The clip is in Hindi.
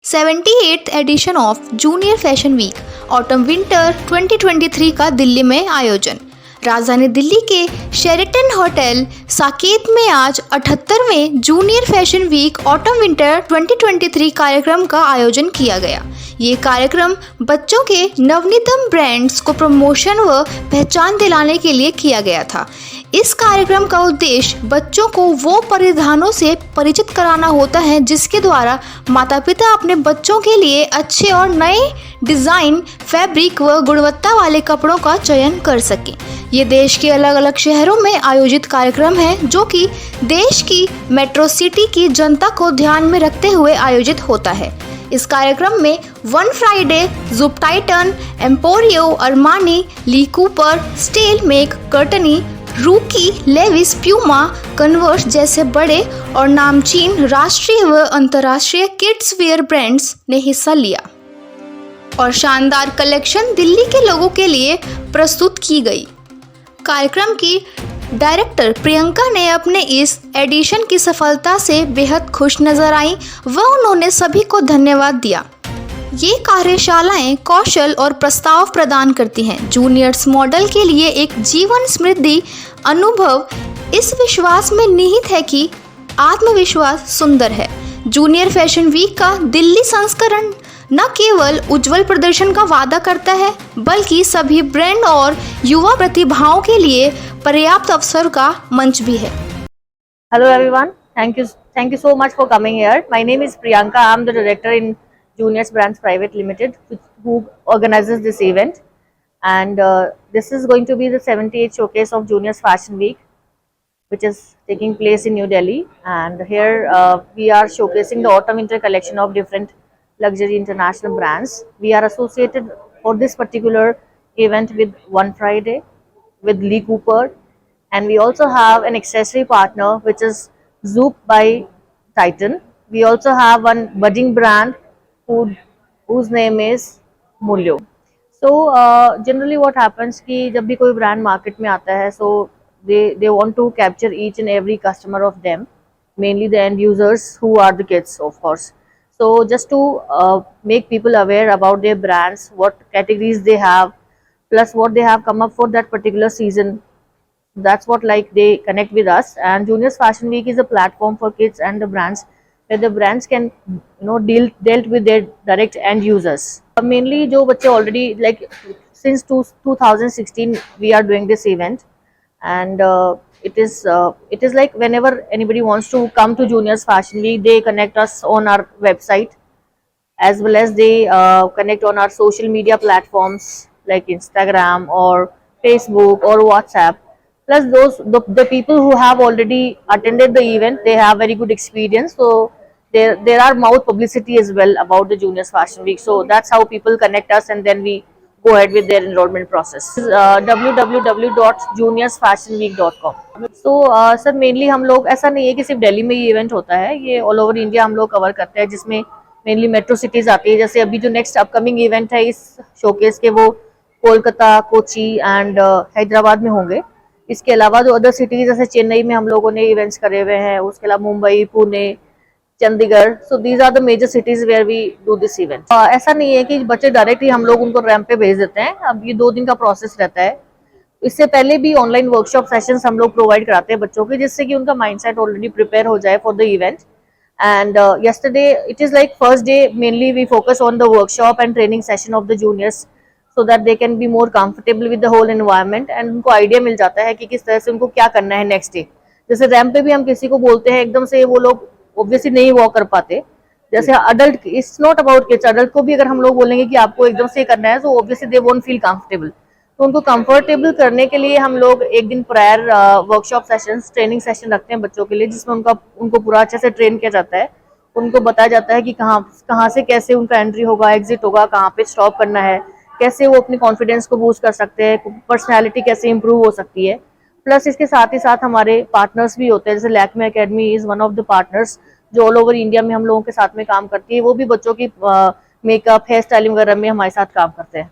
78th edition of junior fashion week autumn winter 2023 का दिल्ली में आयोजन। राजधानी दिल्ली के शेरेटन होटल साकेत में आज 78वें junior fashion week autumn winter 2023 कार्यक्रम का आयोजन किया गया। ये कार्यक्रम बच्चों के नवनीतम ब्रांड्स को प्रमोशन व पहचान दिलाने के लिए किया गया था। इस कार्यक्रम का उद्देश्य बच्चों को वो परिधानों से परिचित कराना होता है जिसके द्वारा माता पिता अपने बच्चों के लिए अच्छे और नए डिज़ाइन, फैब्रिक व गुणवत्ता वाले कपड़ों का चयन कर सकें। ये देश के अलग अलग शहरों में आयोजित कार्यक्रम है जो कि देश की मेट्रो सिटी की जनता को ध्यान में रखते हुए आयोजित होता है। इस कार्यक्रम में वन फ्राइडे, ज़ुप Titan, Emporio, Armani, Lee Cooper, स्टेल मेक, कर्टनी, रूकी, लेविस, प्यूमा, कन्वर्स जैसे बड़े और नामचीन राष्ट्रीय व अंतर्राष्ट्रीय किड्स वेयर ब्रांड्स ने हिस्सा लिया और शानदार कलेक्शन दिल्ली के लोगों के लिए प्रस्तुत की गई। कार्यक्रम की डायरेक्टर प्रियंका ने अपने इस एडिशन की सफलता से बेहद खुश नजर आई व उन्होंने सभी को धन्यवाद दिया। ये कार्यशालाएं कौशल और प्रस्ताव प्रदान करती हैं। जूनियर्स मॉडल के लिए एक जीवन समृद्धि अनुभव इस विश्वास में निहित है कि आत्मविश्वास सुंदर है। जूनियर फैशन वीक का दिल्ली संस्करण न केवल उज्जवल प्रदर्शन का वादा करता है बल्कि सभी ब्रांड और युवा प्रतिभाओं के लिए पर्याप्त अवसर का मंच भी है। Hello everyone, thank you so much for coming here. My name is Priyanka. I am the director in Juniors Brands Private Limited, who organizes this event, and this is going to be the 78th showcase of Juniors Fashion Week, which is taking place in New Delhi. And here we are showcasing the autumn winter collection of different luxury international brands. We are associated for this particular event with One Friday, with Lee Cooper, and we also have an accessory partner which is Zoop by Titan. We also have one budding brand whose name is Mulyo. So generally what happens कि जब भी कोई brand market में आता है, so they want to capture each and every customer of them, mainly the end users who are the kids, of course. So just to make people aware about their brands, what categories they have, plus what they have come up for that particular season. That's what like they connect with us. And Juniors Fashion Week is a platform for kids and the brands where the brands can dealt with their direct end users. Mainly जो बच्चे already like since 2016 we are doing this event, and it is like whenever anybody wants to come to Juniors Fashion Week, they connect us on our website as well as they connect on our social media platforms like Instagram or Facebook or WhatsApp. Plus the people who have already attended the event, they have very good experience. So there are mouth publicity as well about the Juniors Fashion Week. So that's how people connect us, and then we go ahead with their enrollment process. www.juniorsfashionweek.com. So sir mainly हम लोग ऐसा नहीं है कि सिर्फ दिल्ली में ये इवेंट होता है, ये ऑल ओवर इंडिया हम लोग कवर करते हैं, जिसमें मेनली मेट्रो सिटीज आती है। जैसे अभी जो नेक्स्ट अपकमिंग इवेंट है इस शोकेस के, वो कोलकाता, कोची एंड हैदराबाद में होंगे। इसके अलावा जो अदर सिटीज जैसे चेन्नई में हम लोगों ने इवेंट्स करे हुए हैं, उसके अलावा Mumbai, Pune, Chandigarh, so these are the major cities where we do this event. ऐसा नहीं है कि बच्चे डायरेक्टली हम लोग उनको रैंप पे भेज देते हैं। अब ये 2 दिन का प्रोसेस रहता है। इससे पहले भी ऑनलाइन वर्कशॉप सेशंस हम लोग प्रोवाइड कराते हैं बच्चों के, जिससे कि उनका माइंडसेट ऑलरेडी प्रिपेयर हो जाए for the event. And yesterday it is like first day mainly we focus on the workshop and training session of the juniors so that they can be more comfortable with the whole environment, and उनको आइडिया मिल जाता है कि किस तरह से उनको क्या करना है नेक्स्ट डे। जैसे रैंप पे भी हम किसी को बोलते हैं एकदम से वो लोग ऑब्वियसली नहीं वॉक कर पाते। जैसे adult, it's not about kids, adult को भी अगर हम लोग बोलेंगे कि आपको एकदम से करना है तो obviously they won't feel comfortable. तो उनको कंफर्टेबल करने के लिए हम लोग एक दिन prior workshop sessions, training session रखते हैं बच्चों के लिए, जिसमें उनको पूरा अच्छे से ट्रेन किया जाता है। उनको बताया जाता है कि कहाँ से कैसे उनका एंट्री होगा, एग्जिट होगा, कहाँ पे स्टॉप करना है, कैसे वो अपने कॉन्फिडेंस को बूस्ट कर सकते हैं, पर्सनैलिटी कैसे इंप्रूव हो सकती है। प्लस इसके साथ ही साथ हमारे पार्टनर्स भी होते हैं, जैसे Lakme academy is one of the partners जो ऑल ओवर इंडिया में हम लोगों के साथ में काम करती है। वो भी बच्चों की मेकअप, हेयर स्टाइलिंग वगैरह में हमारे साथ काम करते हैं।